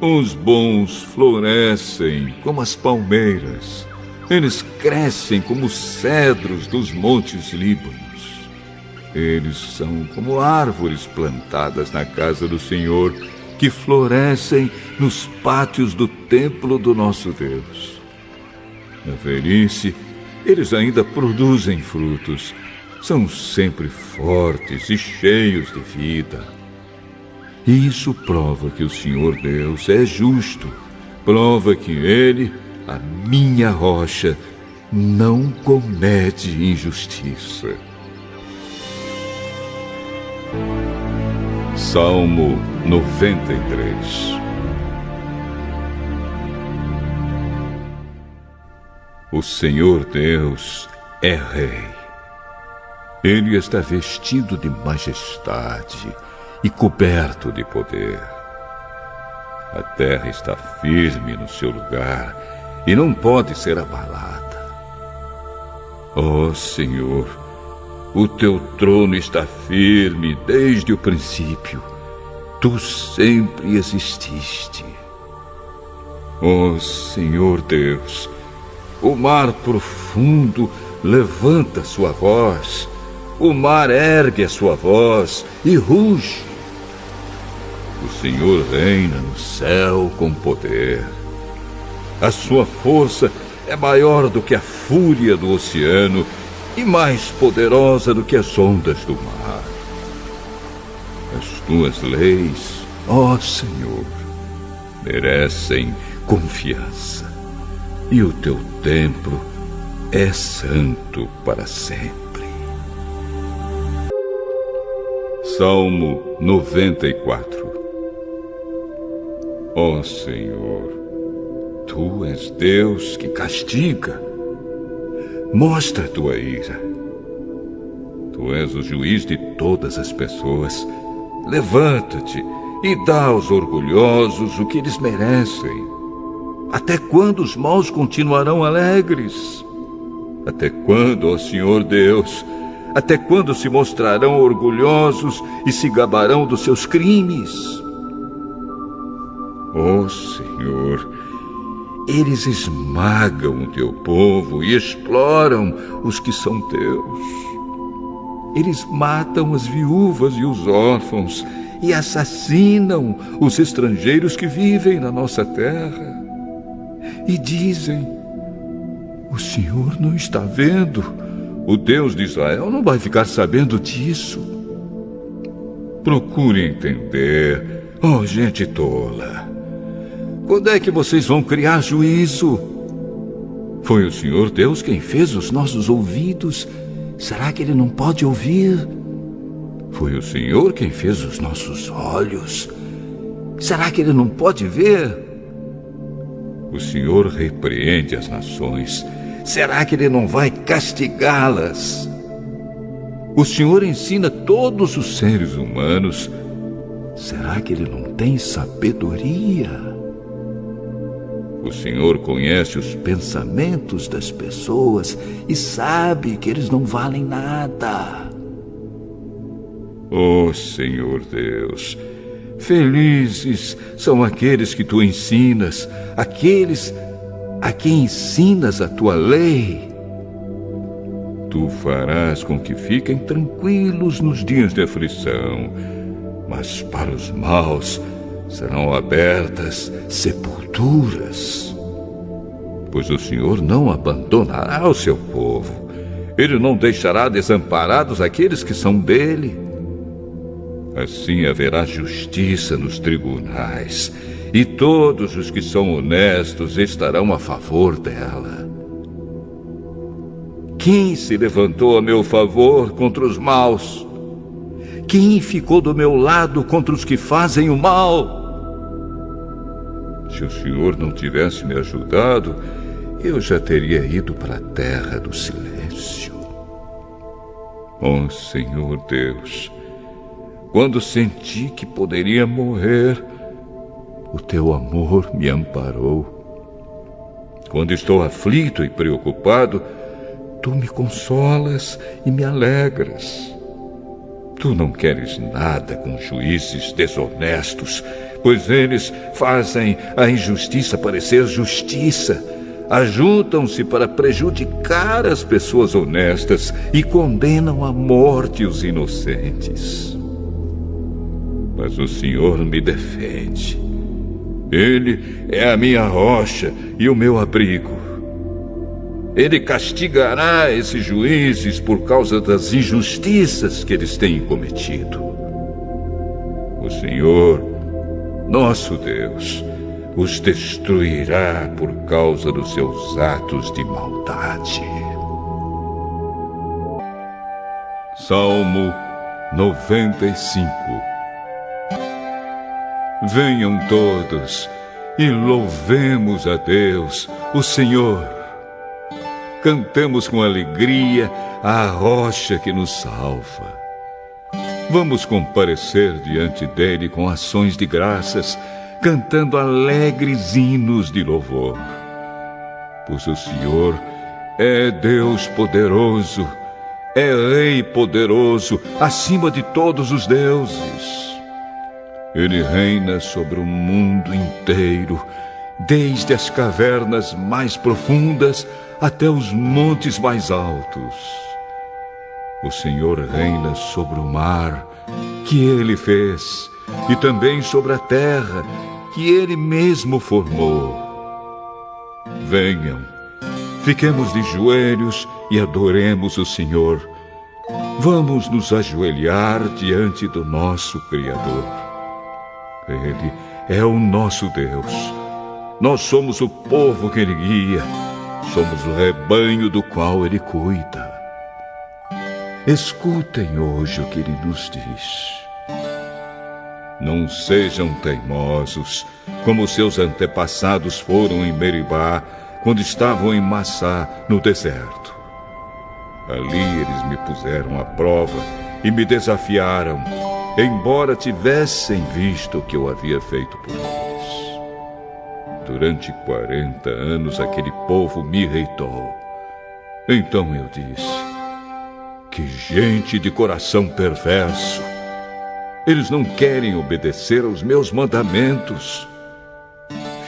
S1: Os bons florescem como as palmeiras. Eles crescem como os cedros dos montes Líbanos. Eles são como árvores plantadas na casa do Senhor, que florescem nos pátios do templo do nosso Deus. Na velhice, eles ainda produzem frutos. São sempre fortes e cheios de vida. E isso prova que o Senhor Deus é justo. Prova que Ele, a minha rocha, não comete injustiça. Salmo 93. O Senhor Deus é Rei. Ele está vestido de majestade e coberto de poder. A terra está firme no seu lugar e não pode ser abalada. Ó Senhor, o teu trono está firme desde o princípio. Tu sempre exististe. Ó Senhor Deus, o mar profundo levanta sua voz, o mar ergue a sua voz e ruge. O Senhor reina no céu com poder. A sua força é maior do que a fúria do oceano e mais poderosa do que as ondas do mar. As tuas leis, ó Senhor, merecem confiança. E o teu templo é santo para sempre. Salmo 94. Ó Senhor, tu és Deus que castiga. Mostra a tua ira. Tu és o juiz de todas as pessoas. Levanta-te e dá aos orgulhosos o que eles merecem. Até quando os maus continuarão alegres? Até quando, ó Senhor Deus? Até quando se mostrarão orgulhosos e se gabarão dos seus crimes? Ó Senhor, eles esmagam o teu povo e exploram os que são teus. Eles matam as viúvas e os órfãos e assassinam os estrangeiros que vivem na nossa terra. E dizem: o Senhor não está vendo. O Deus de Israel não vai ficar sabendo disso. Procure entender, ó gente tola. Quando é que vocês vão criar juízo? Foi o Senhor Deus quem fez os nossos ouvidos. Será que Ele não pode ouvir? Foi o Senhor quem fez os nossos olhos. Será que Ele não pode ver? O Senhor repreende as nações. Será que Ele não vai castigá-las? O Senhor ensina todos os seres humanos. Será que ele não tem sabedoria? O Senhor conhece os pensamentos das pessoas e sabe que eles não valem nada. Oh, Senhor Deus, felizes são aqueles que tu ensinas, aqueles a quem ensinas a tua lei. Tu farás com que fiquem tranquilos nos dias de aflição, mas para os maus serão abertas sepulturas. Pois o Senhor não abandonará o seu povo. Ele não deixará desamparados aqueles que são dele. Assim haverá justiça nos tribunais, e todos os que são honestos estarão a favor dela. Quem se levantou a meu favor contra os maus? Quem ficou do meu lado contra os que fazem o mal? Se o Senhor não tivesse me ajudado, eu já teria ido para a terra do silêncio. Oh, Senhor Deus, quando senti que poderia morrer, o teu amor me amparou. Quando estou aflito e preocupado, tu me consolas e me alegras. Tu não queres nada com juízes desonestos, pois eles fazem a injustiça parecer justiça. Ajuntam-se para prejudicar as pessoas honestas e condenam à morte os inocentes. Mas o Senhor me defende. Ele é a minha rocha e o meu abrigo. Ele castigará esses juízes por causa das injustiças que eles têm cometido. O Senhor, nosso Deus, os destruirá por causa dos seus atos de maldade. Salmo 95. Venham todos e louvemos a Deus, o Senhor. Cantemos com alegria à rocha que nos salva. Vamos comparecer diante dele com ações de graças, cantando alegres hinos de louvor. Pois o Senhor é Deus poderoso, é Rei poderoso, acima de todos os deuses. Ele reina sobre o mundo inteiro, desde as cavernas mais profundas até os montes mais altos. O Senhor reina sobre o mar, que Ele fez, e também sobre a terra, que Ele mesmo formou. Venham, fiquemos de joelhos e adoremos o Senhor. Vamos nos ajoelhar diante do nosso Criador. Ele é o nosso Deus. Nós somos o povo que Ele guia. Somos o rebanho do qual Ele cuida. Escutem hoje o que Ele nos diz. Não sejam teimosos, como seus antepassados foram em Meribá, quando estavam em Massá, no deserto. Ali eles me puseram à prova e me desafiaram, embora tivessem visto o que eu havia feito por eles. Durante 40 anos aquele povo me irritou. Então eu disse: que gente de coração perverso! Eles não querem obedecer aos meus mandamentos.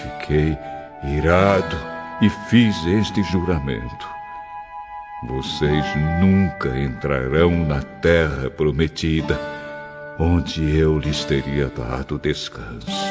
S1: Fiquei irado e fiz este juramento: vocês nunca entrarão na terra prometida, onde eu lhes teria dado descanso.